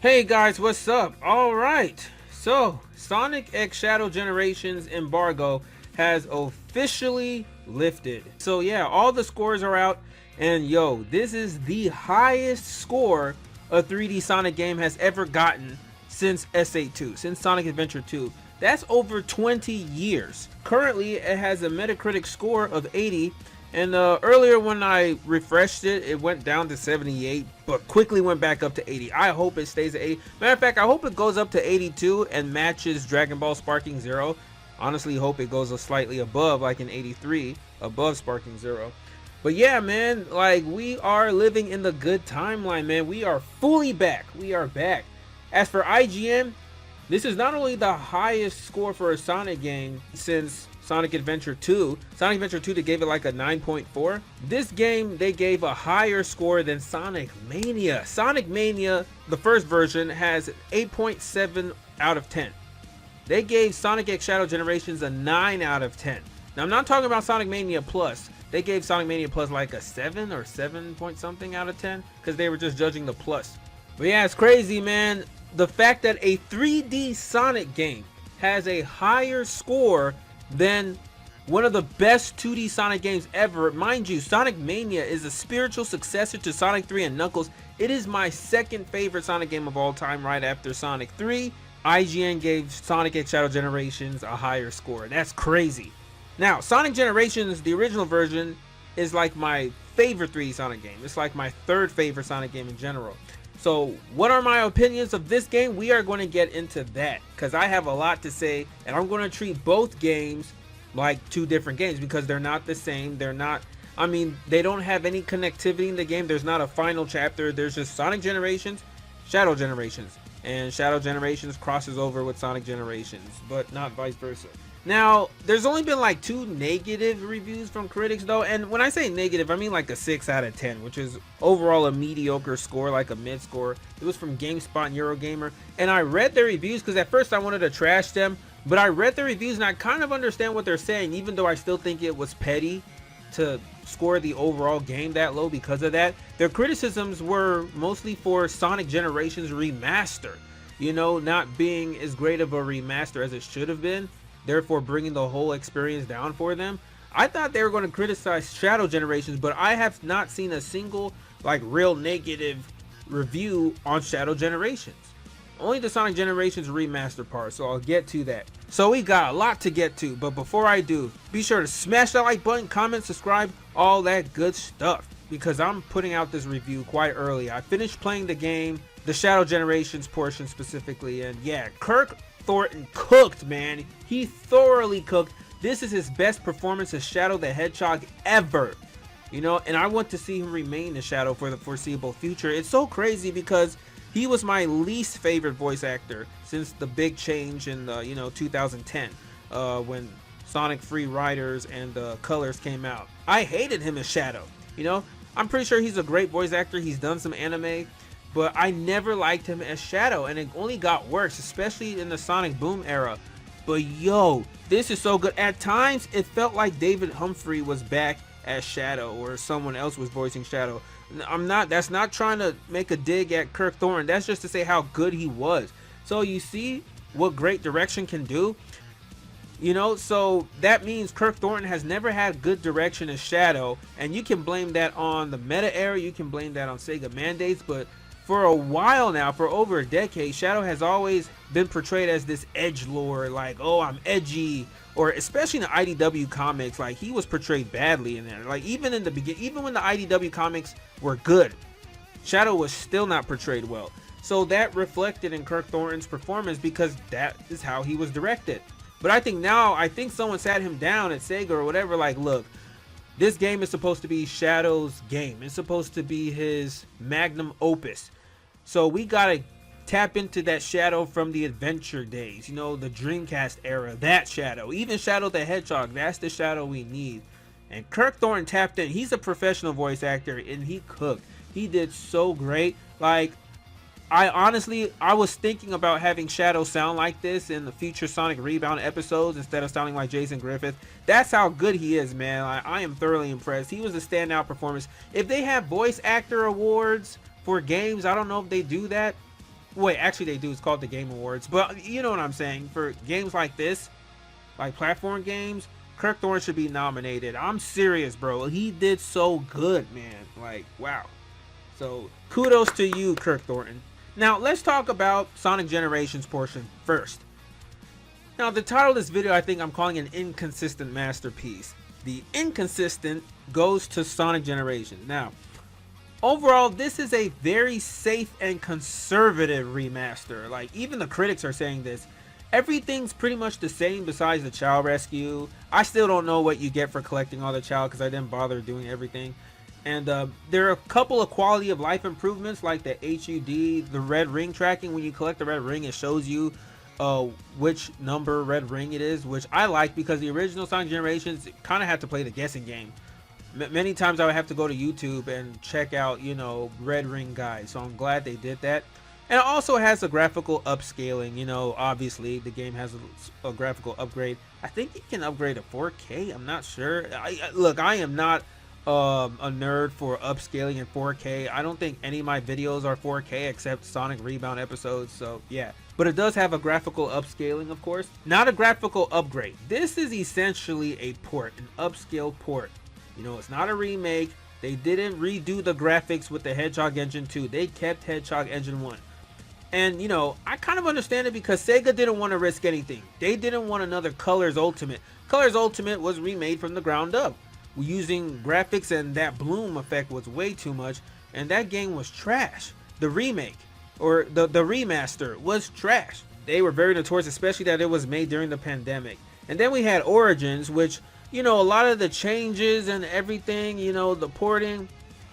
Hey guys, what's up? Alright, so Sonic X Shadow Generations embargo has officially lifted. So yeah, all the scores are out, and yo, this is the highest score a 3D Sonic game has ever gotten since SA2, since Sonic Adventure 2. That's over 20 years. Currently, it has a Metacritic score of 80, and earlier when I refreshed it, it went down to 78, but quickly went back up to 80. I hope it stays at 80. Matter of fact, I hope it goes up to 82 and matches Dragon Ball Sparking Zero. Honestly, hope it goes slightly above, like an 83, above Sparking Zero. But yeah, man, like, we are living in the good timeline, man. We are fully back. We are back. As for IGN, this is not only the highest score for a Sonic game since Sonic Adventure 2. Sonic Adventure 2, they gave it like a 9.4. This game, they gave a higher score than Sonic Mania. Sonic Mania, the first version, has 8.7 out of 10. They gave Sonic X Shadow Generations a 9 out of 10. Now, I'm not talking about Sonic Mania Plus. They gave Sonic Mania Plus like a 7 or 7 point something out of 10 because they were just judging the plus. But yeah, it's crazy, man. The fact that a 3D Sonic game has a higher score than one of the best 2D Sonic games ever. Mind you, Sonic Mania is a spiritual successor to Sonic 3 and Knuckles. It is my second favorite Sonic game of all time, right after Sonic 3. IGN gave Sonic X Shadow Generations a higher score. That's crazy. Now, Sonic Generations, the original version, is like my favorite 3D Sonic game. It's like my third favorite Sonic game in general. So what are my opinions of this game? We are going to get into that because I have a lot to say, and I'm going to treat both games like two different games because they're not the same. They're not, I mean, they don't have any connectivity in the game. There's not a final chapter. There's just Sonic Generations, Shadow Generations, and Shadow Generations crosses over with Sonic Generations, but not vice versa. Now, there's only been like 2 negative reviews from critics though, and when I say negative, I mean like a 6 out of 10, which is overall a mediocre score, like a mid score. It was from GameSpot and Eurogamer, and I read their reviews because at first I wanted to trash them, but I read the reviews and I kind of understand what they're saying, even though I still think it was petty to score the overall game that low because of that. Their criticisms were mostly for Sonic Generations Remaster, you know, not being as great of a remaster as it should have been, therefore bringing the whole experience down for them. I thought they were going to criticize Shadow Generations, but I have not seen a single like real negative review on Shadow Generations. Only the Sonic Generations remaster part, so I'll get to that. So we got a lot to get to, but before I do, be sure to smash that like button, comment, subscribe, all that good stuff, because I'm putting out this review quite early. I finished playing the game, the Shadow Generations portion specifically, and yeah, Kirk Thornton cooked, man. He thoroughly cooked. This is his best performance as Shadow the Hedgehog ever, you know, and I want to see him remain the Shadow for the foreseeable future. It's so crazy because he was my least favorite voice actor since the big change in the 2010 when Sonic Free Riders and Colors came out. I hated him as Shadow. You know, I'm pretty sure he's a great voice actor. He's done some anime, but I never liked him as Shadow, and it only got worse, especially in the Sonic Boom era. But yo, this is so good. At times, it felt like David Humphrey was back as Shadow, or someone else was voicing Shadow. That's not trying to make a dig at Kirk Thornton. That's just to say how good he was. So you see what great direction can do. You know, so that means Kirk Thornton has never had good direction as Shadow, and you can blame that on the meta era, you can blame that on Sega mandates, but for a while now, for over a decade, Shadow has always been portrayed as this edgelord, like, oh, I'm edgy, or especially in the IDW comics, like, he was portrayed badly in there. Like, even in the beginning, even when the IDW comics were good, Shadow was still not portrayed well. So that reflected in Kirk Thornton's performance because that is how he was directed. But I think someone sat him down at Sega or whatever, like, look, this game is supposed to be Shadow's game. It's supposed to be his magnum opus. So we gotta tap into that Shadow from the adventure days, you know, the Dreamcast era, that Shadow. Even Shadow the Hedgehog, that's the Shadow we need. And Kirk Thornton tapped in. He's a professional voice actor, and he cooked. He did so great. Like, I was thinking about having Shadow sound like this in the future Sonic Rebound episodes instead of sounding like Jason Griffith. That's how good he is, man. I am thoroughly impressed. He was a standout performance. If they have voice actor awards for games, I don't know if they do that. Wait, actually they do. It's called the Game Awards. But you know what I'm saying. For games like this, like platform games, Kirk Thorne should be nominated. I'm serious, bro. He did so good, man. Like, wow. So kudos to you, Kirk Thornton. Now let's talk about Sonic Generations portion first. Now the title of this video, I think I'm calling an inconsistent masterpiece. The inconsistent goes to Sonic Generations. Now, overall, this is a very safe and conservative remaster. Like, even the critics are saying this. Everything's pretty much the same besides the child rescue. I still don't know what you get for collecting all the child because I didn't bother doing everything. And there are a couple of quality of life improvements like the HUD, the red ring tracking. When you collect the red ring, it shows you which number red ring it is, which I like because the original Sonic Generations kind of had to play the guessing game. Many times I would have to go to YouTube and check out, you know, red ring guides. So I'm glad they did that. And it also has a graphical upscaling. You know, obviously the game has a graphical upgrade. I think you can upgrade to 4K. I'm not sure. Look, I am not a nerd for upscaling in 4K. I don't think any of my videos are 4K except Sonic Rebound episodes. So yeah, but it does have a graphical upscaling, of course, not a graphical upgrade. This is essentially a port, an upscale port. You know, it's not a remake. They didn't redo the graphics with the Hedgehog Engine 2. They kept Hedgehog Engine 1. And, you know, I kind of understand it because Sega didn't want to risk anything. They didn't want another Colors Ultimate. Colors Ultimate was remade from the ground up, using graphics, and that bloom effect was way too much. And that game was trash. The remake, or the remaster, was trash. They were very notorious, especially that it was made during the pandemic. And then we had Origins, which, you know, a lot of the changes and everything, you know, the porting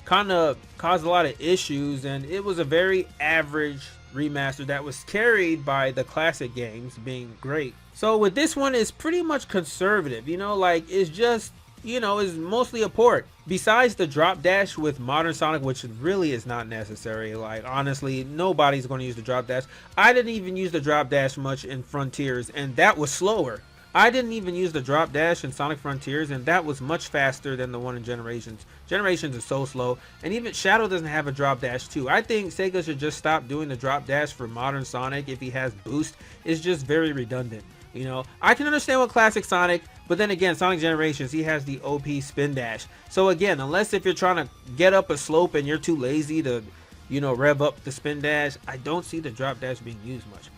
kind of caused a lot of issues, and it was a very average remaster that was carried by the classic games being great. So with this one, it's pretty much conservative, you know, like it's just, you know, is mostly a port. Besides the drop dash with modern Sonic, which really is not necessary. Like, honestly, nobody's going to use the drop dash. I didn't even use the drop dash much in Frontiers, and that was slower. I didn't even use the drop dash in Sonic Frontiers, and that was much faster than the one in Generations. Generations is so slow, and even Shadow doesn't have a drop dash too. I think Sega should just stop doing the drop dash for modern Sonic if he has boost. It's just very redundant. You know, I can understand with classic Sonic, but then again, Sonic Generations, he has the OP spin dash. So again, unless if you're trying to get up a slope and you're too lazy to, you know, rev up the spin dash, I don't see the drop dash being used much.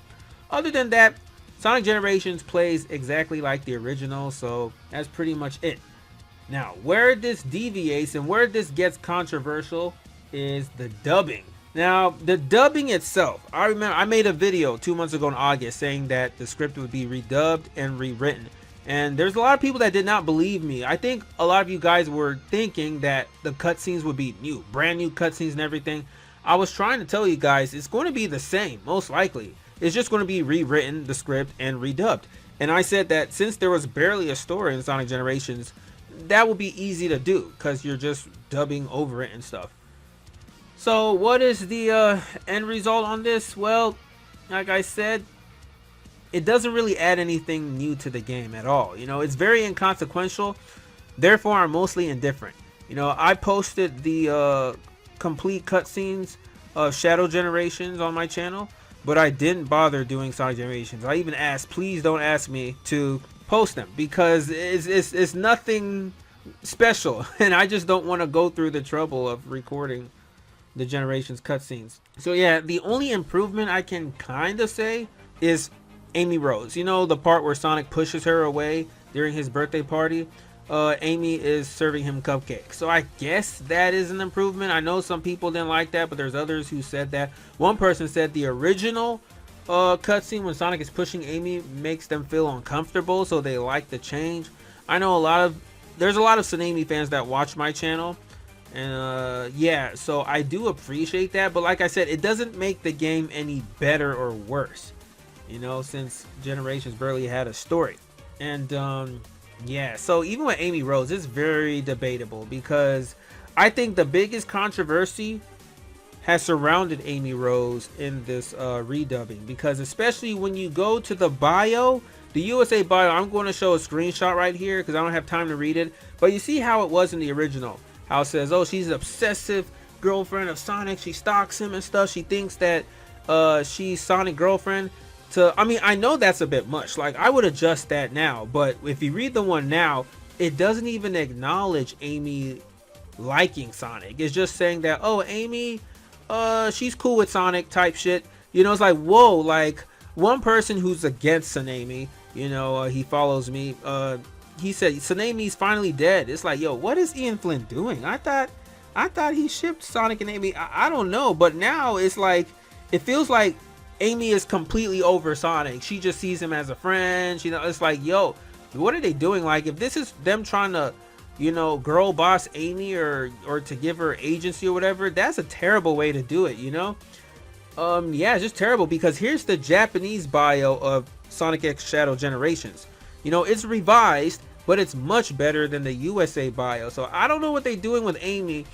Other than that, Sonic Generations plays exactly like the original, so that's pretty much it. Now, where this deviates and where this gets controversial is the dubbing. Now, the dubbing itself, I remember I made a video 2 months ago in August saying that the script would be redubbed and rewritten. And there's a lot of people that did not believe me. I think a lot of you guys were thinking that the cutscenes would be new, brand new cutscenes and everything. I was trying to tell you guys it's going to be the same, most likely. It's just going to be rewritten, the script, and redubbed. And I said that since there was barely a story in Sonic Generations, that would be easy to do because you're just dubbing over it and stuff. So what is the end result on this? Well, like I said, it doesn't really add anything new to the game at all. You know, it's very inconsequential. Therefore, I'm mostly indifferent. You know, I posted the complete cutscenes of Shadow Generations on my channel, but I didn't bother doing Sonic Generations. I even asked, please don't ask me to post them because it's nothing special, and I just don't want to go through the trouble of recording the Generations cutscenes. So yeah, the only improvement I can kind of say is Amy Rose. You know, the part where Sonic pushes her away during his birthday party. Amy is serving him cupcakes. So I guess that is an improvement. I know some people didn't like that, but there's others who said that. One person said the original cutscene when Sonic is pushing Amy makes them feel uncomfortable, so they like the change. I know there's a lot of Tsunami fans that watch my channel, and yeah, so I do appreciate that, but like I said, it doesn't make the game any better or worse, you know, since Generations barely had a story. And yeah, so even with Amy Rose, it's very debatable because I think the biggest controversy has surrounded Amy Rose in this redubbing, because especially when you go to the bio, the USA bio, I'm going to show a screenshot right here because I don't have time to read it, but you see how it was in the original, how it says, oh, she's an obsessive girlfriend of Sonic, she stalks him and stuff, she thinks that she's Sonic girlfriend, to, I mean, I know that's a bit much. Like, I would adjust that now, but if you read the one now, it doesn't even acknowledge Amy liking Sonic. It's just saying that, oh, Amy, she's cool with Sonic type shit. You know, it's like, whoa, like, one person who's against Tsunami, you know, he follows me, he said Tsunami's finally dead. It's like, yo, what is Ian Flynn doing? I thought he shipped Sonic and Amy. I don't know, but now it's like, it feels like Amy is completely over Sonic. She just sees him as a friend. You know, it's like, yo, what are they doing? Like, if this is them trying to, you know, girl boss Amy or to give her agency or whatever, that's a terrible way to do it, you know? Yeah, it's just terrible, because here's the Japanese bio of Sonic X Shadow Generations. You know, it's revised, but it's much better than the USA bio. So I don't know what they're doing with Amy,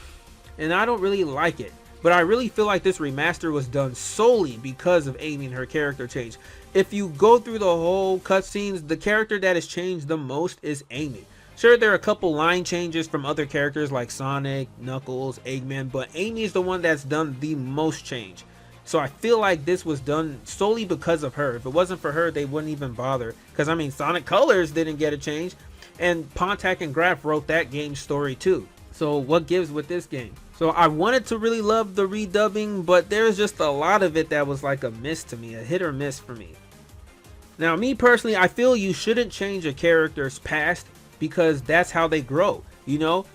and I don't really like it. But I really feel like this remaster was done solely because of Amy and her character change. If you go through the whole cutscenes, the character that has changed the most is Amy. Sure, there are a couple line changes from other characters like Sonic, Knuckles, Eggman, but Amy is the one that's done the most change. So I feel like this was done solely because of her. If it wasn't for her, they wouldn't even bother. Because, I mean, Sonic Colors didn't get a change, and Pontac and Graf wrote that game's story too. So what gives with this game? So I wanted to really love the redubbing, but there's just a lot of it that was like a miss to me, a hit or miss for me. Now, me personally, I feel you shouldn't change a character's past, because that's how they grow, you know?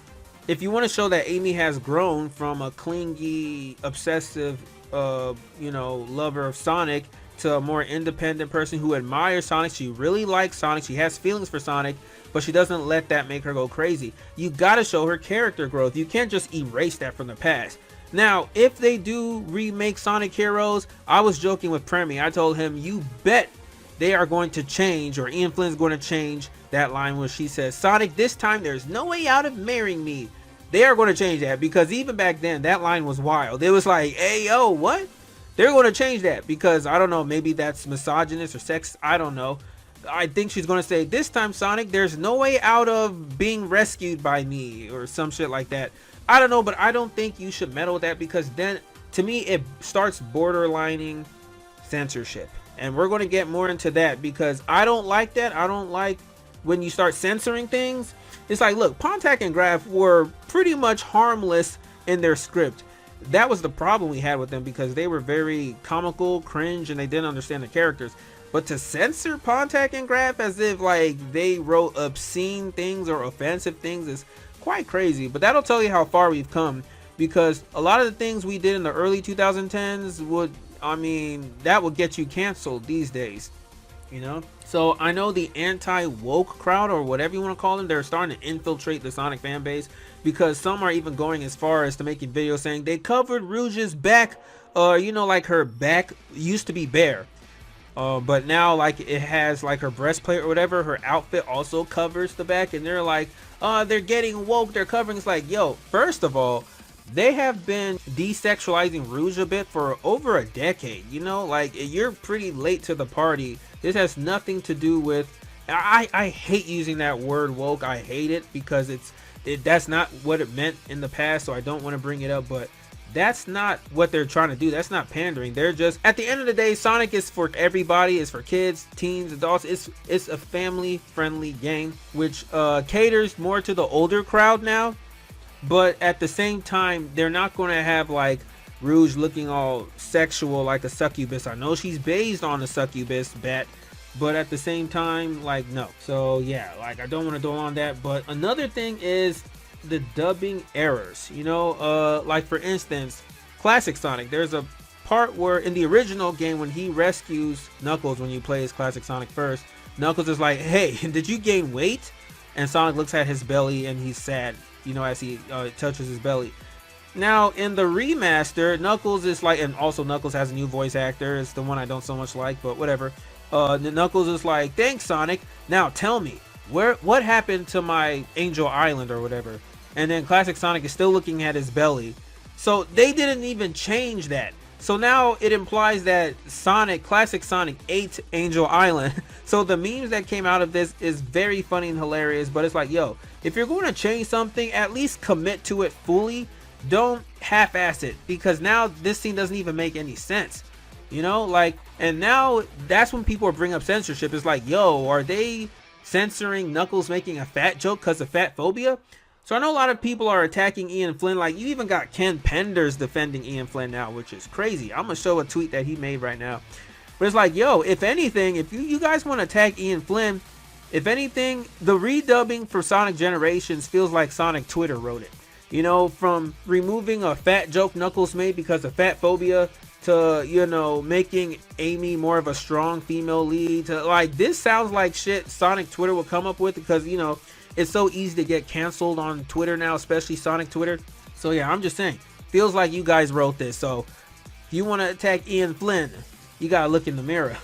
If you want to show that Amy has grown from a clingy, obsessive, you know, lover of Sonic to a more independent person who admires Sonic, she really likes Sonic, she has feelings for Sonic, but she doesn't let that make her go crazy. You gotta show her character growth. You can't just erase that from the past. Now, if they do remake Sonic Heroes, I was joking with Premi. I told him, you bet they are going to change, or Ian Flynn's going to change that line where she says, Sonic, this time there's no way out of marrying me. They are going to change that, because even back then, that line was wild. It was like, hey, yo, what? They're going to change that, because, I don't know, maybe that's misogynist or sexist, I don't know. I think she's going to say, this time, Sonic, there's no way out of being rescued by me, or some shit like that. I don't know, but I don't think you should meddle with that, because then, to me, it starts borderlining censorship. And we're going to get more into that, because I don't like that. I don't like when you start censoring things. It's like, look, Pontac and Graf were pretty much harmless in their script. That was the problem we had with them, because they were very comical, cringe, and they didn't understand the characters. But to censor Pontac and Graf as if like they wrote obscene things or offensive things is quite crazy. But that'll tell you how far we've come, because a lot of the things we did in the early 2010s would, I mean, that would get you canceled these days, you know? So I know the anti-woke crowd, or whatever you want to call them, they're starting to infiltrate the Sonic fan base, because some are even going as far as to making videos saying they covered Rouge's back, you know, like her back used to be bare, but now like it has like her breastplate or whatever, her outfit also covers the back, and they're like, they're getting woke, they're covering. It's like, yo, first of all, they have been desexualizing Rouge a bit for over a decade, you know? Like, you're pretty late to the party. This has nothing to do with, I hate using that word woke. I hate it, because that's not what it meant in the past, so I don't want to bring it up, but that's not what they're trying to do. That's not pandering. They're just, at the end of the day, Sonic is for everybody. It's for kids, teens, adults. It's a family friendly game, which caters more to the older crowd now. But at the same time, they're not going to have like Rouge looking all sexual like a succubus. I know she's based on a succubus bat, but at the same time, like, no. So yeah, like, I don't want to dwell on that. But another thing is the dubbing errors, you know, like for instance, classic Sonic, there's a part where in the original game when he rescues Knuckles, when you play as classic Sonic first, Knuckles is like, hey, did you gain weight? And Sonic looks at his belly and he's sad, you know, as he touches his belly. Now in the remaster, Knuckles is like, and also Knuckles has a new voice actor, it's the one I don't so much like, but whatever. Knuckles is like, thanks Sonic, now tell me, what happened to my Angel Island or whatever? And then classic Sonic is still looking at his belly. So they didn't even change that. So now it implies that classic Sonic ate Angel Island. So the memes that came out of this is very funny and hilarious, but it's like, yo, if you're going to change something, at least commit to it fully. Don't half-ass it, because now this scene doesn't even make any sense. You know, like, and now that's when people bring up censorship. It's like, yo, are they censoring Knuckles making a fat joke because of fat phobia? So I know a lot of people are attacking Ian Flynn. Like, you even got Ken Penders defending Ian Flynn now, which is crazy. I'm gonna show a tweet that he made right now. But it's like, yo, if anything, if you guys want to attack Ian Flynn, if anything, the redubbing for Sonic Generations feels like Sonic Twitter wrote it. You know, from removing a fat joke Knuckles made because of fat phobia to, you know, making Amy more of a strong female lead, to like, this sounds like shit Sonic Twitter will come up with, because, you know, it's so easy to get canceled on Twitter now, especially Sonic Twitter. So yeah, I'm just saying, feels like you guys wrote this. So if you want to attack Ian Flynn, you gotta look in the mirror.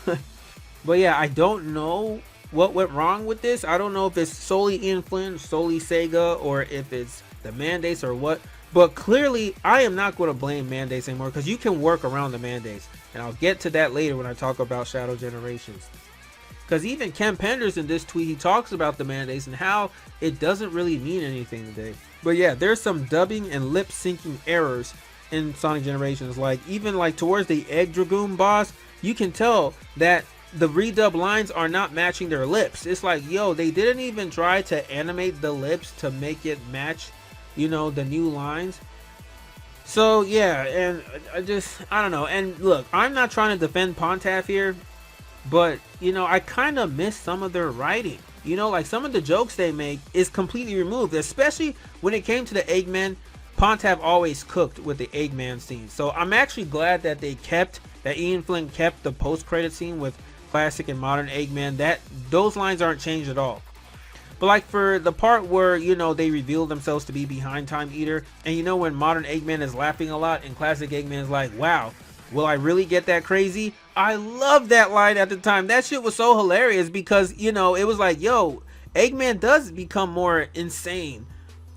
But yeah, I don't know what went wrong with this. I don't know if it's solely Ian Flynn, solely Sega, or if it's the mandates or what. But clearly, I am not going to blame mandates anymore, because you can work around the mandates. And I'll get to that later when I talk about Shadow Generations. Because even Ken Penders in this tweet, he talks about the mandates and how it doesn't really mean anything today. But yeah, there's some dubbing and lip syncing errors in Sonic Generations. Like, even like towards the Egg Dragoon boss, you can tell that the redub lines are not matching their lips. It's like, yo, they didn't even try to animate the lips to make it match, you know, the new lines. So yeah, and I don't know. And look, I'm not trying to defend Pontaff here, but you know, I kind of miss some of their writing. You know, like some of the jokes they make is completely removed, especially when it came to the Eggman. Pontaff always cooked with the Eggman scene. So I'm actually glad that that Ian Flynn kept the post-credit scene with classic and modern Eggman. That those lines aren't changed at all. But like for the part where, you know, they reveal themselves to be behind Time Eater, and you know when modern Eggman is laughing a lot and classic Eggman is like, wow, will I really get that crazy? I love that line at the time. That shit was so hilarious, because, you know, it was like, yo, Eggman does become more insane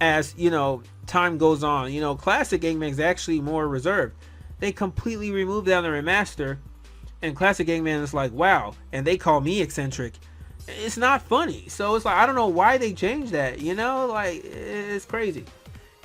as, you know, time goes on. You know, classic Eggman is actually more reserved. They completely removed that in the remaster, and classic Eggman is like, wow, and they call me eccentric. It's not funny. So it's like, I don't know why they changed that, you know, like, it's crazy.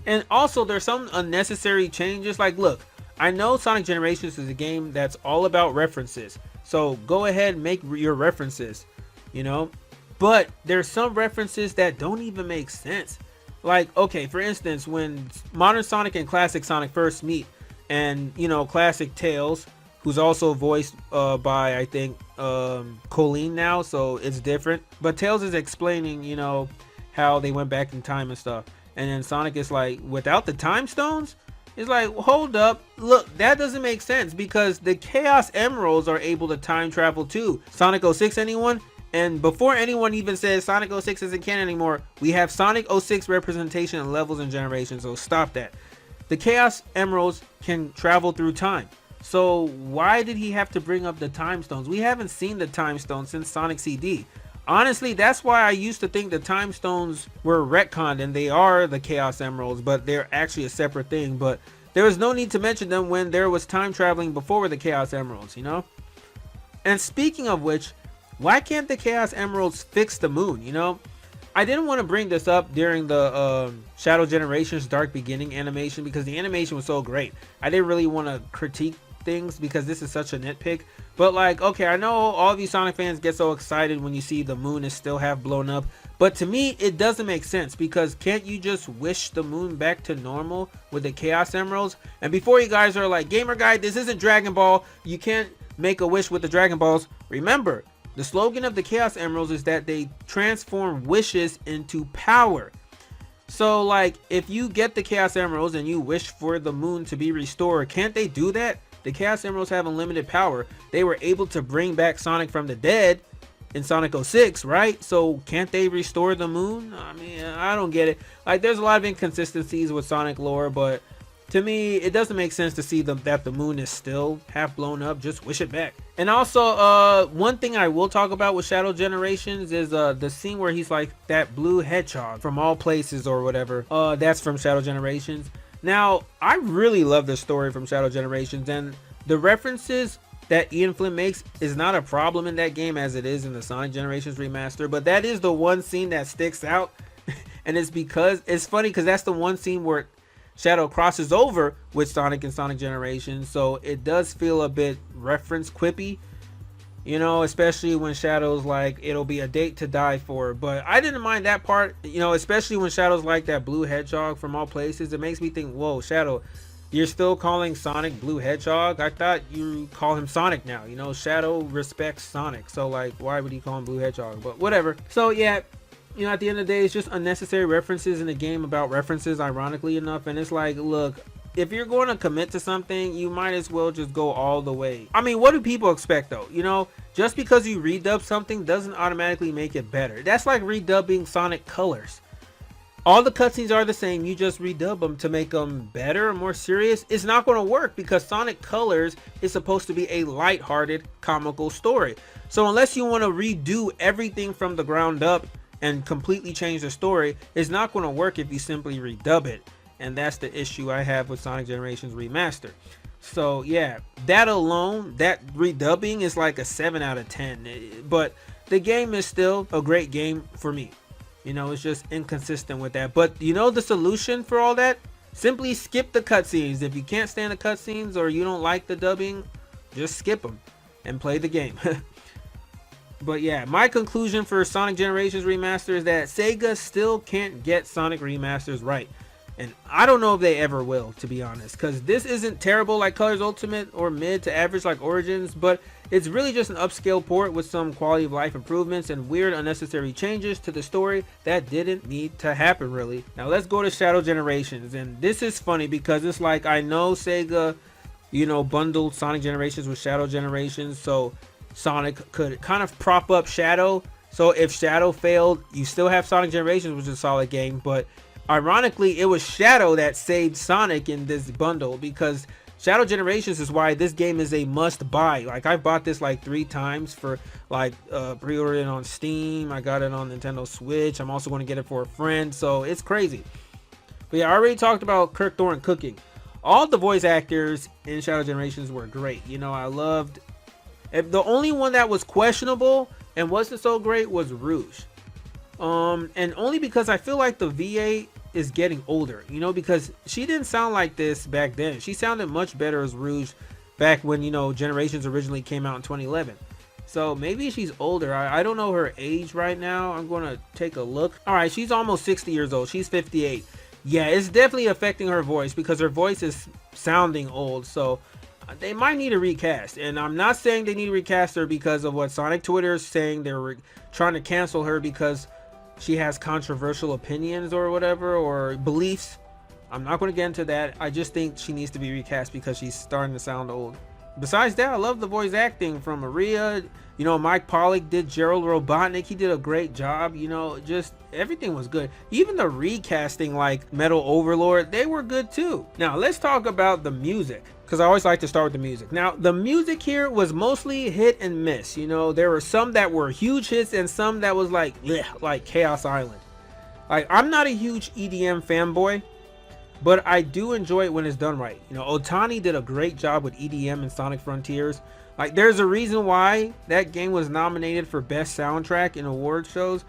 And also there's some unnecessary changes. Like, look, I know Sonic Generations is a game that's all about references, so go ahead and make your references, you know, but there's some references that don't even make sense. Like, okay, for instance, when modern Sonic and classic Sonic first meet, and, you know, classic Tails, who's also voiced by, I think, Colleen now, so it's different. But Tails is explaining, you know, how they went back in time and stuff. And then Sonic is like, without the time stones? It's like, hold up, look, that doesn't make sense, because the Chaos Emeralds are able to time travel too. Sonic 06, anyone? And before anyone even says Sonic 06 isn't canon anymore, we have Sonic 06 representation in levels and generations, so stop that. The Chaos Emeralds can travel through time. So why did he have to bring up the time stones? We haven't seen the time stones since Sonic CD. Honestly, that's why I used to think the time stones were retconned, and they are the Chaos Emeralds, but they're actually a separate thing. But there was no need to mention them when there was time traveling before the Chaos Emeralds, you know? And speaking of which, why can't the Chaos Emeralds fix the moon, you know? I didn't want to bring this up during the Shadow Generations Dark Beginning animation, because the animation was so great. I didn't really want to critique things because this is such a nitpick. But like, okay, I know all of you Sonic fans get so excited when you see the moon is still half blown up, but to me it doesn't make sense, because can't you just wish the moon back to normal with the Chaos Emeralds? And before you guys are like, Gamer Guy, this isn't Dragon Ball, you can't make a wish with the Dragon Balls, remember, the slogan of the Chaos Emeralds is that they transform wishes into power. So like, if you get the Chaos Emeralds and you wish for the moon to be restored, can't they do that? The Chaos Emeralds have unlimited power. They were able to bring back Sonic from the dead in Sonic 06, right? So can't they restore the moon? I mean, I don't get it. Like, there's a lot of inconsistencies with Sonic lore, but to me, it doesn't make sense to see that the moon is still half blown up. Just wish it back. And also, one thing I will talk about with Shadow Generations is the scene where he's like that blue hedgehog from all places or whatever. That's from Shadow Generations. Now, I really love the story from Shadow Generations, and the references that Ian Flynn makes is not a problem in that game as it is in the Sonic Generations remaster, but that is the one scene that sticks out. And it's because it's funny, because that's the one scene where Shadow crosses over with Sonic and Sonic Generations, so it does feel a bit reference quippy, you know, especially when Shadow's like, it'll be a date to die for. But I didn't mind that part, you know, especially when Shadow's like that blue hedgehog from all places. It makes me think, whoa, Shadow, you're still calling Sonic Blue Hedgehog? I thought you call him Sonic now. You know, Shadow respects Sonic, so like, why would he call him Blue Hedgehog? But whatever. So yeah, you know, at the end of the day, it's just unnecessary references in a game about references, ironically enough. And it's like, look, if you're going to commit to something, you might as well just go all the way. I mean, what do people expect though? You know, just because you redub something doesn't automatically make it better. That's like redubbing Sonic Colors. All the cutscenes are the same, you just redub them to make them better or more serious. It's not going to work because Sonic Colors is supposed to be a lighthearted, comical story. So unless you want to redo everything from the ground up and completely change the story, it's not going to work if you simply redub it. And that's the issue I have with Sonic Generations Remaster. So yeah, that alone, that redubbing is like a 7 out of 10. But the game is still a great game for me. You know, it's just inconsistent with that. But you know the solution for all that? Simply skip the cutscenes. If you can't stand the cutscenes or you don't like the dubbing, just skip them and play the game. But yeah, my conclusion for Sonic Generations Remaster is that Sega still can't get Sonic remasters right. And I don't know if they ever will, to be honest, because this isn't terrible like Colors Ultimate or mid to average like Origins, but it's really just an upscale port with some quality of life improvements and weird unnecessary changes to the story that didn't need to happen really. Now let's go to Shadow Generations, and this is funny because it's like, I know Sega, you know, bundled Sonic Generations with Shadow Generations, so Sonic could kind of prop up Shadow. So if Shadow failed, you still have Sonic Generations, which is a solid game, but ironically, it was Shadow that saved Sonic in this bundle, because Shadow Generations is why this game is a must buy. Like, I bought this like 3 times for like pre-ordered it on Steam. I got it on Nintendo Switch. I'm also going to get it for a friend, so it's crazy. But yeah, I already talked about Kirk Thorne cooking. All the voice actors in Shadow Generations were great. You know, I loved. The only one that was questionable and wasn't so great was Rouge. And only because I feel like the VA is getting older, you know, because she didn't sound like this back then. She sounded much better as Rouge back when, you know, Generations originally came out in 2011. So maybe she's older. I don't know her age right now. I'm going to take a look. All right, she's almost 60 years old. She's 58. Yeah, it's definitely affecting her voice because her voice is sounding old. So they might need a recast. And I'm not saying they need to recast her because of what Sonic Twitter is saying. They're trying to cancel her because she has controversial opinions or whatever, or beliefs. I'm not going to get into that. I just think she needs to be recast because she's starting to sound old. Besides that, I love the voice acting from Maria. You know, Mike Pollock did Gerald Robotnik. He did a great job. You know, just everything was good. Even the recasting like Metal Overlord, they were good too. Now let's talk about the music, because I always like to start with the music. Now the music here was mostly hit and miss. You know, there were some that were huge hits and some that was like bleh, like Chaos Island. Like, I'm not a huge EDM fanboy, but I do enjoy it when it's done right. You know, Otani did a great job with EDM in Sonic Frontiers. Like, there's a reason why that game was nominated for best soundtrack in award shows,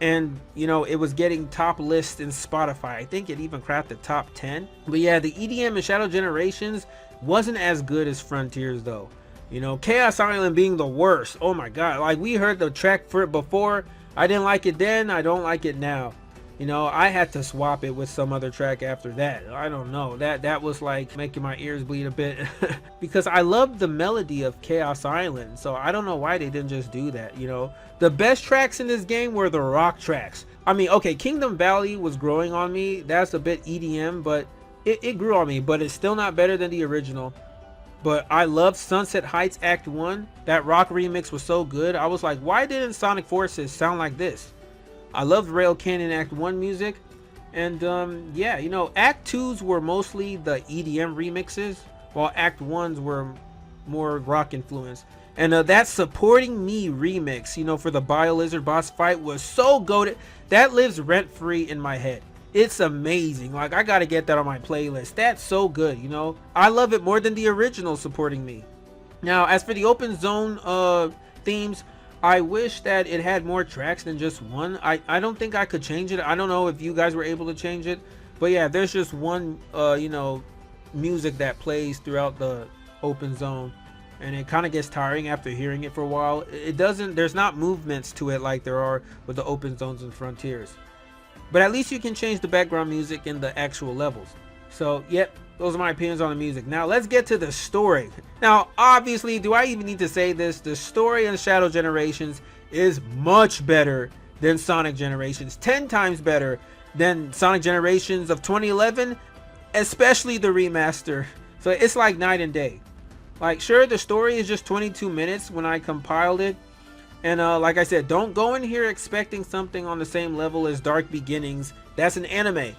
and you know, it was getting top lists in Spotify. I think it even cracked the top 10. But yeah, the EDM in Shadow Generations wasn't as good as Frontiers though. You know, Chaos Island being the worst. Oh my god, like, we heard the track for it before. I didn't like it then, I don't like it now. You know, I had to swap it with some other track after that. I don't know, that was like making my ears bleed a bit because I love the melody of Chaos Island. So I don't know why they didn't just do that. You know, the best tracks in this game were the rock tracks. I mean, okay, Kingdom Valley was growing on me. That's a bit EDM, but it grew on me, but it's still not better than the original. But I love Sunset Heights Act 1. That rock remix was so good. I was like, why didn't Sonic Forces sound like this? I loved Rail Canyon Act 1 music. And yeah, you know, Act 2s were mostly the EDM remixes, while Act 1s were more rock influenced. And that Supporting Me remix, you know, for the BioLizard boss fight was so goated. That lives rent free in my head. It's amazing. Like, I gotta get that on my playlist. That's so good, you know. I love it more than the original Supporting Me. Now, as for the open zone themes, I wish that it had more tracks than just one. I don't think I could change it. I don't know if you guys were able to change it, But yeah, there's just one you know, music that plays throughout the open zone, and it kind of gets tiring after hearing it for a while. It doesn't, there's not movements to it like there are with the open zones and frontiers, but at least you can change the background music in the actual levels. So yep, those are my opinions on the music. Now let's get to the story. Now obviously, do I even need to say this? The story in Shadow Generations is much better than Sonic Generations, 10 times better than Sonic Generations of 2011, especially the remaster. So it's like night and day. Like, sure, the story is just 22 minutes when I compiled it, and like I said, don't go in here expecting something on the same level as Dark Beginnings. That's an anime.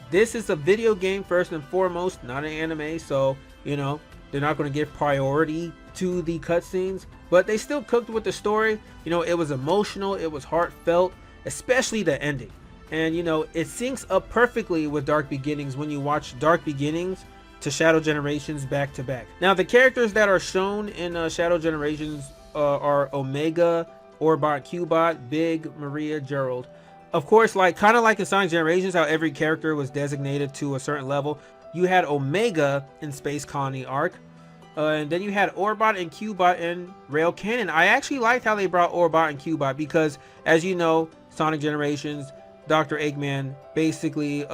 This is a video game first and foremost, not an anime. So you know, they're not going to give priority to the cutscenes, but they still cooked with the story. You know, it was emotional, it was heartfelt, especially the ending. And you know, it syncs up perfectly with Dark Beginnings when you watch Dark Beginnings to Shadow Generations back to back. Now the characters that are shown in Shadow Generations are Omega, Orbot, Cubot, Big, Maria, Gerald. Of course, like kind of like in Sonic Generations, how every character was designated to a certain level. You had Omega in Space Colony Arc, and then you had Orbot and Cubot in Rail Cannon. I actually liked how they brought Orbot and Cubot because, as you know, Sonic Generations, Dr. Eggman basically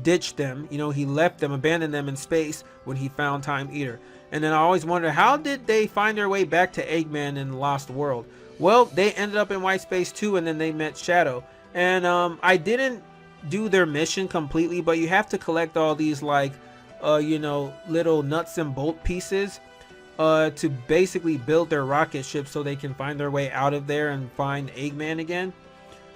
ditched them. You know, he left them, abandoned them in space when he found Time Eater. And then I always wondered, how did they find their way back to Eggman in Lost World? Well, they ended up in White Space 2, and then they met Shadow. And I didn't do their mission completely, but you have to collect all these like you know, little nuts and bolt pieces to basically build their rocket ship so they can find their way out of there and find Eggman again.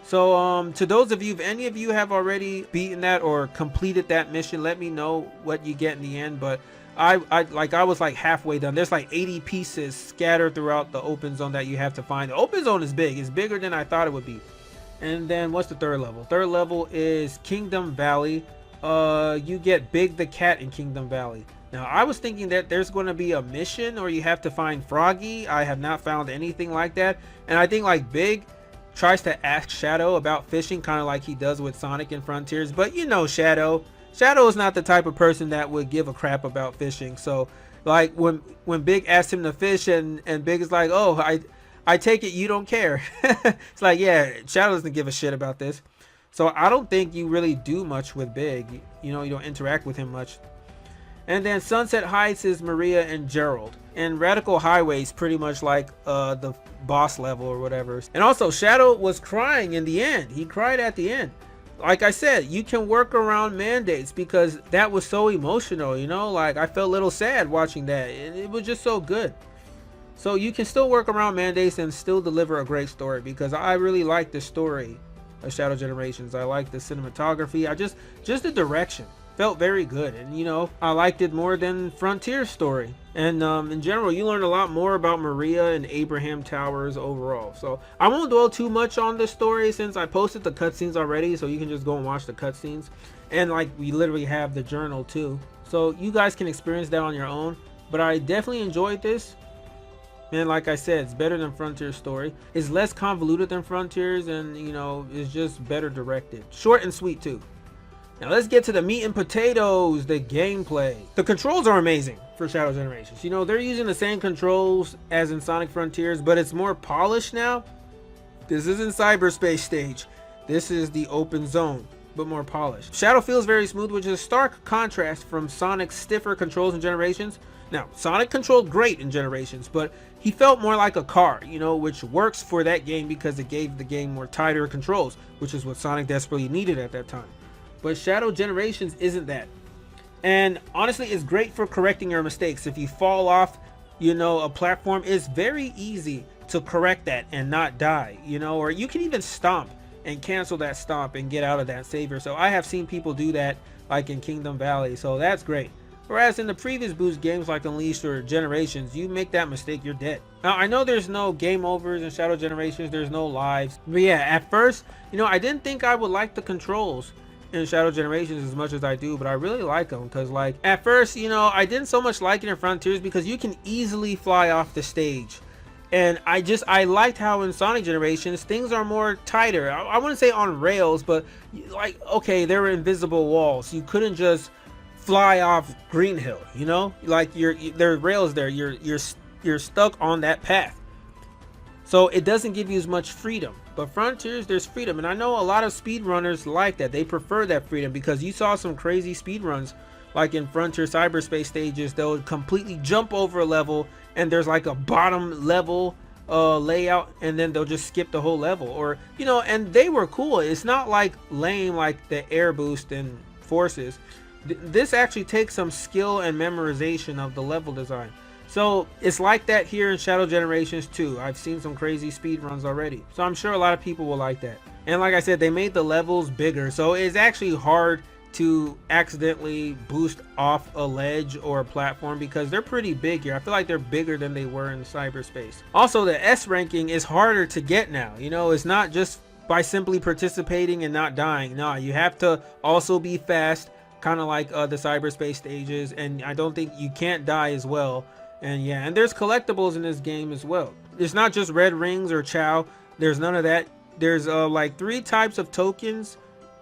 So to those of you, if any of you have already beaten that or completed that mission, let me know what you get in the end. But I was like halfway done. There's like 80 pieces scattered throughout the open zone that you have to find. The open zone is big. It's bigger than I thought it would be. And then what's the third level? Third level is Kingdom Valley. You get Big the Cat in Kingdom Valley. Now I was thinking that there's going to be a mission or you have to find Froggy. I have not found anything like that. And I think like Big tries to ask Shadow about fishing, kind of like he does with Sonic and Frontiers, but you know, Shadow is not the type of person that would give a crap about fishing. So like when Big asked him to fish, and Big is like, oh, I take it you don't care. It's like, yeah, Shadow doesn't give a shit about this. So I don't think you really do much with Big. You know, you don't interact with him much. And then Sunset Heights is Maria and Gerald. And Radical Highway is pretty much like the boss level or whatever. And also Shadow was crying in the end. He cried at the end. Like I said, you can work around mandates because that was so emotional, you know, like I felt a little sad watching that. It was just so good. So you can still work around mandates and still deliver a great story, because I really like the story of Shadow Generations. I like the cinematography. I just the direction felt very good, and you know, I liked it more than Frontier's story. And in general, you learn a lot more about Maria and Abraham Towers overall. So I won't dwell too much on the story since I posted the cutscenes already, so you can just go and watch the cutscenes. And like, we literally have the journal too, so you guys can experience that on your own. But I definitely enjoyed this. And like I said, it's better than Frontier's story. It's less convoluted than Frontier's, and you know, it's just better directed. Short and sweet too. Now let's get to the meat and potatoes, the gameplay. The controls are amazing for Shadow Generations. You know, they're using the same controls as in Sonic Frontiers, but it's more polished now. This isn't cyberspace stage. This is the open zone, but more polished. Shadow feels very smooth, which is a stark contrast from Sonic's stiffer controls in Generations. Now, Sonic controlled great in Generations, but he felt more like a car, you know, which works for that game because it gave the game more tighter controls, which is what Sonic desperately needed at that time. But Shadow Generations isn't that. And honestly, it's great for correcting your mistakes. If you fall off, you know, a platform, it's very easy to correct that and not die, you know, or you can even stomp and cancel that stomp and get out of that savior. So I have seen people do that, like in Kingdom Valley, so that's great. Whereas in the previous Boost games like Unleashed or Generations, you make that mistake, you're dead. Now, I know there's no game overs in Shadow Generations, there's no lives. But yeah, at first, you know, I didn't think I would like the controls in Shadow Generations as much as I do, but I really like them. Because like, at first, you know, I didn't so much like it in Frontiers because you can easily fly off the stage. And I liked how in Sonic Generations things are more tighter. I wouldn't say on rails, but like, okay, there were invisible walls. You couldn't just fly off Green Hill, you know? Like there are rails there. You're stuck on that path. So it doesn't give you as much freedom. But Frontiers, there's freedom. And I know a lot of speedrunners like that. They prefer that freedom, because you saw some crazy speedruns like in Frontier Cyberspace stages. They'll completely jump over a level and there's like a bottom level layout, and then they'll just skip the whole level. Or, you know, and they were cool. It's not like lame like the air boost and Forces. This actually takes some skill and memorization of the level design. So it's like that here in Shadow Generations too. I've seen some crazy speed runs already, so I'm sure a lot of people will like that. And like I said, they made the levels bigger, so it's actually hard to accidentally boost off a ledge or a platform, because they're pretty big here. I feel like they're bigger than they were in cyberspace. Also, the S ranking is harder to get now. You know, it's not just by simply participating and not dying. No, you have to also be fast, kind of like the cyberspace stages, and I don't think you can't die as well. And yeah, and there's collectibles in this game as well. It's not just red rings or chow. There's none of that. There's like 3 types of tokens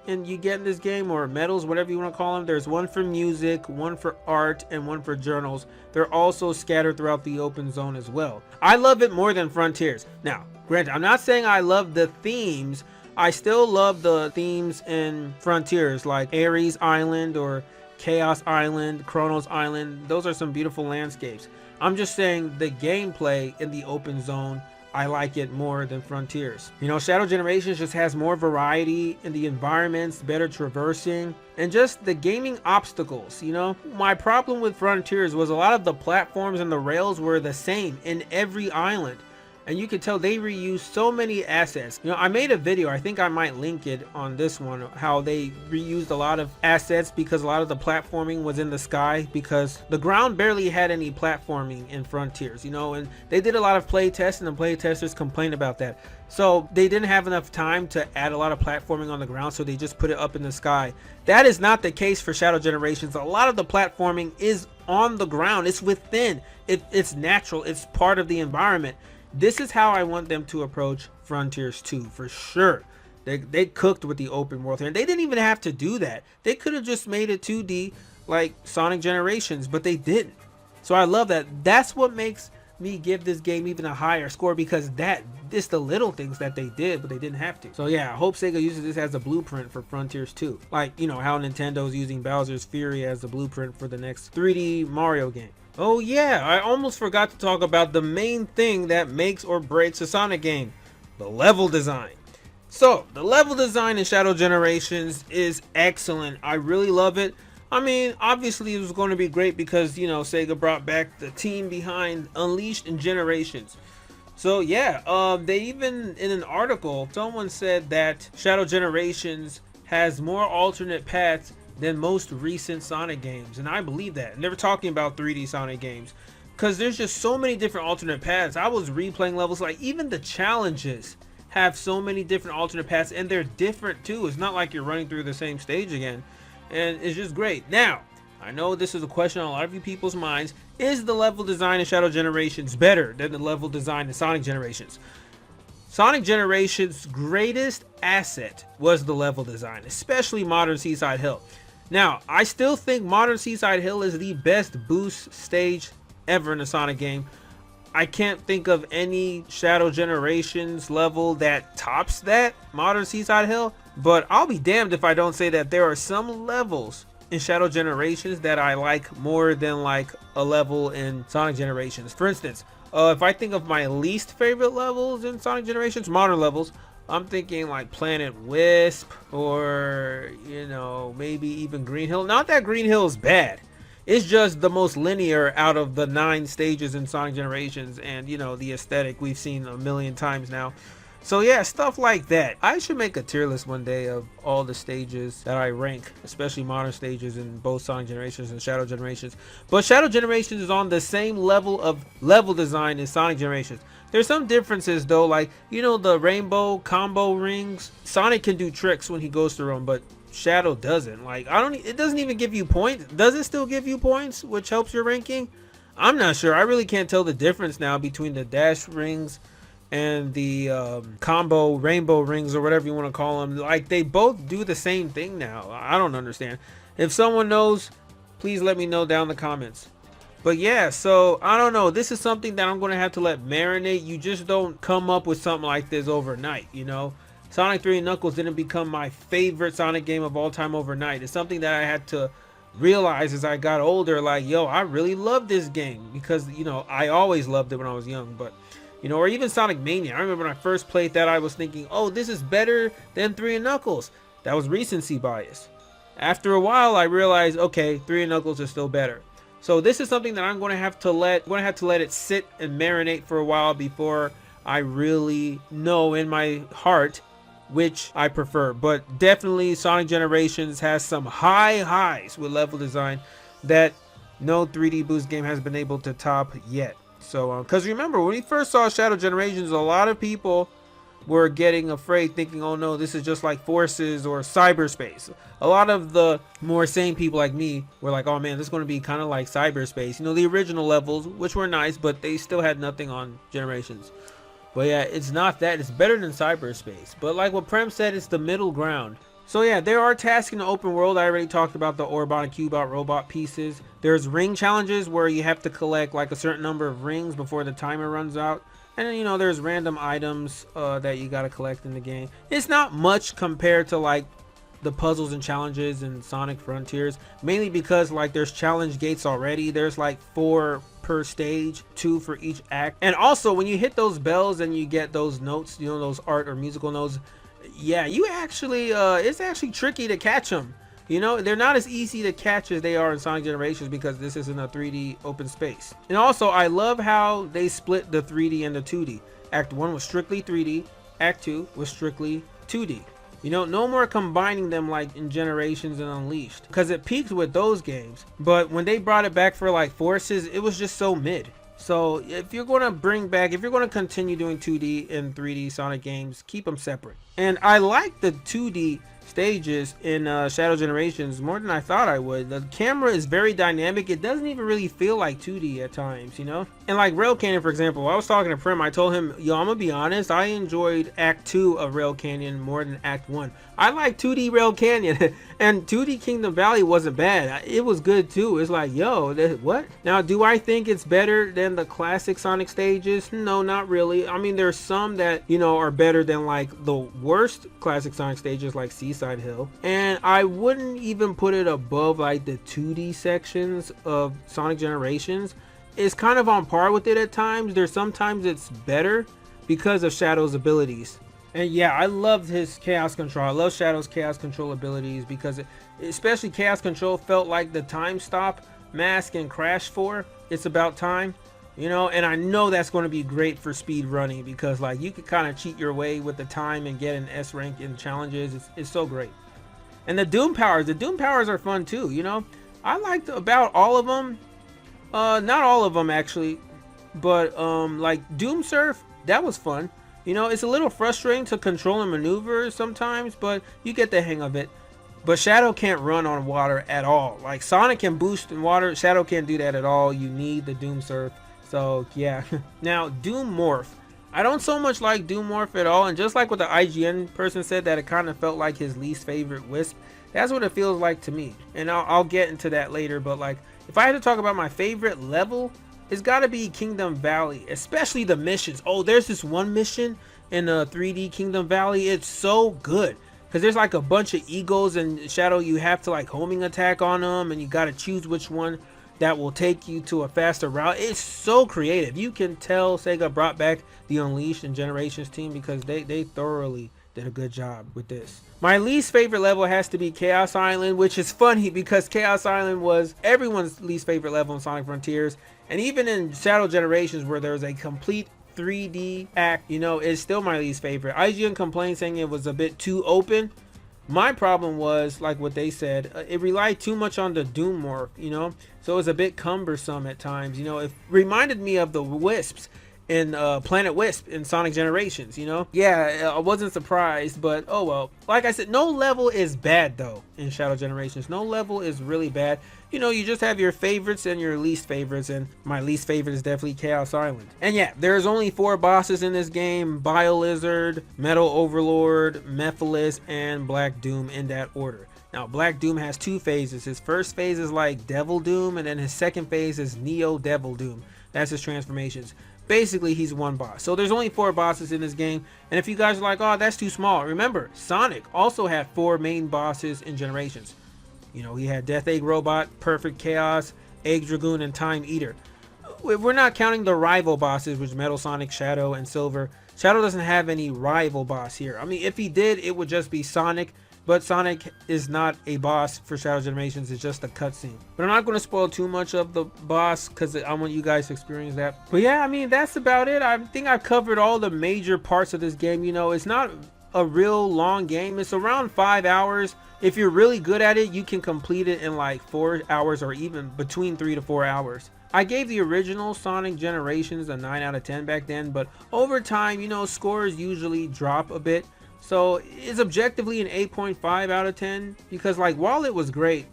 and you get in this game, or medals, whatever you want to call them. There's one for music, one for art, and one for journals. They're also scattered throughout the open zone as well. I love it more than Frontiers. Now, granted, I'm not saying I love the themes. I still love the themes in Frontiers, like Ares Island or Chaos Island, Kronos Island. Those are some beautiful landscapes. I'm just saying the gameplay in the open zone, I like it more than Frontiers. You know, Shadow Generations just has more variety in the environments, better traversing, and just the gaming obstacles. You know, my problem with Frontiers was a lot of the platforms and the rails were the same in every island. And you can tell they reused so many assets. You know, I made a video, I think I might link it on this one, how they reused a lot of assets because a lot of the platforming was in the sky, because the ground barely had any platforming in Frontiers, you know, and they did a lot of play tests and the play testers complained about that. So they didn't have enough time to add a lot of platforming on the ground, so they just put it up in the sky. That is not the case for Shadow Generations. A lot of the platforming is on the ground. It's within. It's natural. It's part of the environment. This is how I want them to approach Frontiers 2 for sure. They cooked with the open world here, and they didn't even have to do that. They could have just made it 2D like Sonic Generations, but they didn't. So I love that. That's what makes me give this game even a higher score, because it's the little things that they did, but they didn't have to. So yeah, I hope Sega uses this as a blueprint for Frontiers 2. Like, you know, how Nintendo's using Bowser's Fury as the blueprint for the next 3D Mario game. Oh yeah, I almost forgot to talk about the main thing that makes or breaks a Sonic game, the level design. So, the level design in Shadow Generations is excellent. I really love it. I mean, obviously it was going to be great because, you know, Sega brought back the team behind Unleashed and Generations. So yeah, they even, in an article, someone said that Shadow Generations has more alternate paths than most recent Sonic games, and I believe that. And they were talking about 3D Sonic games, because there's just so many different alternate paths. I was replaying levels, like even the challenges have so many different alternate paths, and they're different too. It's not like you're running through the same stage again, and it's just great. Now, I know this is a question on a lot of you people's minds. Is the level design in Shadow Generations better than the level design in Sonic Generations? Sonic Generations' greatest asset was the level design, especially Modern Seaside Hill. Now, I still think Modern Seaside Hill is the best boost stage ever in a Sonic game. I can't think of any Shadow Generations level that tops that, Modern Seaside Hill. But I'll be damned if I don't say that there are some levels in Shadow Generations that I like more than like a level in Sonic Generations. For instance, if I think of my least favorite levels in Sonic Generations, modern levels, I'm thinking like Planet Wisp, or, you know, maybe even Green Hill. Not that Green Hill is bad. It's just the most linear out of the 9 stages in Sonic Generations, and, you know, the aesthetic we've seen a million times now. So yeah, stuff like that. I should make a tier list one day of all the stages that I rank, especially modern stages in both Sonic Generations and Shadow Generations. But Shadow Generations is on the same level of level design as Sonic Generations. There's some differences though, like, you know, the rainbow combo rings. Sonic can do tricks when he goes through them, but Shadow doesn't. Like, it doesn't even give you points. Does it still give you points, which helps your ranking? I'm not sure. I really can't tell the difference now between the dash rings and the combo rainbow rings or whatever you want to call them. Like, they both do the same thing now. I don't understand. If someone knows, please let me know down in the comments. But yeah, so I don't know. This is something that I'm going to have to let marinate. You just don't come up with something like this overnight, you know. Sonic 3 and Knuckles didn't become my favorite Sonic game of all time overnight. It's something that I had to realize as I got older, like, yo, I really love this game because, you know, I always loved it when I was young. But, you know, or even Sonic Mania. I remember when I first played that, I was thinking, oh, this is better than 3 and Knuckles. That was recency bias. After a while, I realized, okay, 3 and Knuckles is still better. So this is something that I'm going to have to let it sit and marinate for a while before I really know in my heart which I prefer. But definitely Sonic Generations has some highs with level design that no 3D boost game has been able to top yet. So because remember, when we first saw Shadow Generations, a lot of people were getting afraid, thinking, oh no, this is just like Forces or cyberspace. A lot of the more sane people like me were like, oh man, this is going to be kind of like cyberspace, you know, the original levels, which were nice, but they still had nothing on Generations. But yeah, it's not that. It's better than cyberspace. But like what Prem said, it's the middle ground. So yeah, there are tasks in the open world. I already talked about the Orbot and Cubot robot pieces. There's ring challenges where you have to collect like a certain number of rings before the timer runs out. And then, you know, there's random items that you got to collect in the game. It's not much compared to like the puzzles and challenges in Sonic Frontiers. Mainly because like there's challenge gates already. There's like 4 per stage, 2 for each act. And also when you hit those bells and you get those notes, you know, those art or musical notes, yeah, you actually it's actually tricky to catch them. You know, they're not as easy to catch as they are in Sonic Generations because this isn't a 3D open space. And also I love how they split the 3D and the 2D. Act 1 was strictly 3D, Act 2 was strictly 2D. You know, no more combining them like in Generations and Unleashed, because it peaked with those games. But when they brought it back for like Forces, it was just so mid. So if you're going to continue doing 2D and 3D Sonic games, keep them separate. And I like the 2D stages in Shadow Generations more than I thought I would. The camera is very dynamic. It doesn't even really feel like 2D at times, you know? And like Rail Canyon, for example, I was talking to Prim, I told him, yo, I'm gonna be honest, I enjoyed Act 2 of Rail Canyon more than Act 1. I like 2D Rail Canyon, and 2D Kingdom Valley wasn't bad. It was good too. It's like, yo, what? Now, do I think it's better than the classic Sonic stages? No, not really. I mean, there's some that, you know, are better than like the worst classic Sonic stages like Seaside Hill. And I wouldn't even put it above like the 2D sections of Sonic Generations. It's kind of on par with it at times. Sometimes it's better because of Shadow's abilities. And yeah, I loved his Chaos Control. I love Shadow's Chaos Control abilities because especially Chaos Control felt like the Time Stop, Mask, and Crash 4. It's About Time. You know, and I know that's going to be great for speed running because like you could kind of cheat your way with the time and get an S rank in challenges. It's so great. And the Doom powers are fun too, you know. I liked about all of them. Not all of them actually, but like Doom Surf, that was fun. You know, it's a little frustrating to control and maneuver sometimes, but you get the hang of it. But Shadow can't run on water at all. Like Sonic can boost in water, Shadow can't do that at all. You need the Doom Surf. So yeah. Now Doom Morph, I don't so much like Doom Morph at all, and just like what the IGN person said, that it kind of felt like his least favorite Wisp, that's what it feels like to me. And I'll get into that later, but like if I had to talk about my favorite level, it's got to be Kingdom Valley, especially the missions. Oh, there's this one mission in 3D Kingdom Valley, it's so good because there's like a bunch of eagles and Shadow, you have to like homing attack on them and you got to choose which one that will take you to a faster route. It's so creative. You can tell Sega brought back the Unleashed and Generations team because they thoroughly did a good job with this. My least favorite level has to be Chaos Island, which is funny because Chaos Island was everyone's least favorite level in Sonic Frontiers, and even in Shadow Generations where there's a complete 3D act, you know, it's still my least favorite. IGN complained saying it was a bit too open. My problem was, like what they said, it relied too much on the Doom Morph, you know, so it was a bit cumbersome at times. You know, it reminded me of the Wisps in Planet Wisp in Sonic Generations, you know? Yeah, I wasn't surprised, but oh well. Like I said, no level is bad though in Shadow Generations. No level is really bad. You know, you just have your favorites and your least favorites, and my least favorite is definitely Chaos Island. And yeah, there's only 4 bosses in this game: Bio-Lizard, Metal Overlord, Mephiles, and Black Doom, in that order. Now, Black Doom has 2 phases. His first phase is like Devil Doom, and then his second phase is Neo Devil Doom. That's his transformations. Basically, he's one boss. So there's only 4 bosses in this game. And if you guys are like, oh, that's too small, remember, Sonic also had 4 main bosses in Generations. You know, he had Death Egg Robot, Perfect Chaos, Egg Dragoon, and Time Eater. We're not counting the rival bosses, which Metal Sonic, Shadow, and Silver. Shadow doesn't have any rival boss here. I mean, if he did, it would just be Sonic. But Sonic is not a boss for Shadow Generations. It's just a cutscene. But I'm not going to spoil too much of the boss because I want you guys to experience that. But yeah, I mean, that's about it. I think I've covered all the major parts of this game. You know, it's not a real long game. It's around 5 hours. If you're really good at it, you can complete it in like 4 hours, or even between 3 to 4 hours. I gave the original Sonic Generations a 9 out of 10 back then, but over time, you know, scores usually drop a bit. So it's objectively an 8.5 out of 10, because like, while it was great,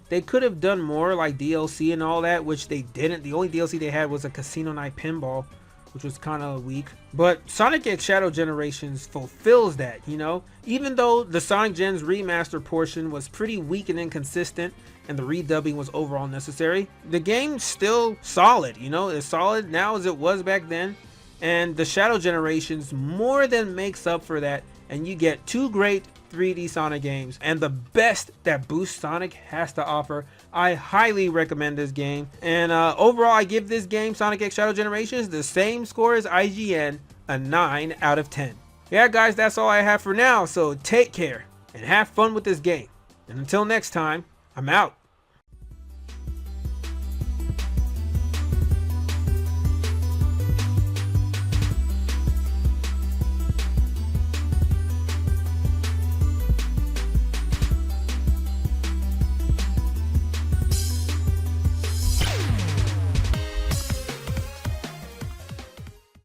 they could have done more, like DLC and all that, which they didn't. The only DLC they had was a Casino Night Pinball, which was kind of weak. But Sonic X Shadow Generations fulfills that, you know? Even though the Sonic Gens Remaster portion was pretty weak and inconsistent, and the redubbing was overall necessary, the game's still solid, you know? It's solid now as it was back then. And the Shadow Generations more than makes up for that, and you get 2 great 3D Sonic games and the best that Boost Sonic has to offer. I highly recommend this game, and overall I give this game, Sonic X Shadow Generations, the same score as IGN, a 9 out of 10. Yeah guys, that's all I have for now, so take care and have fun with this game, and until next time, I'm out.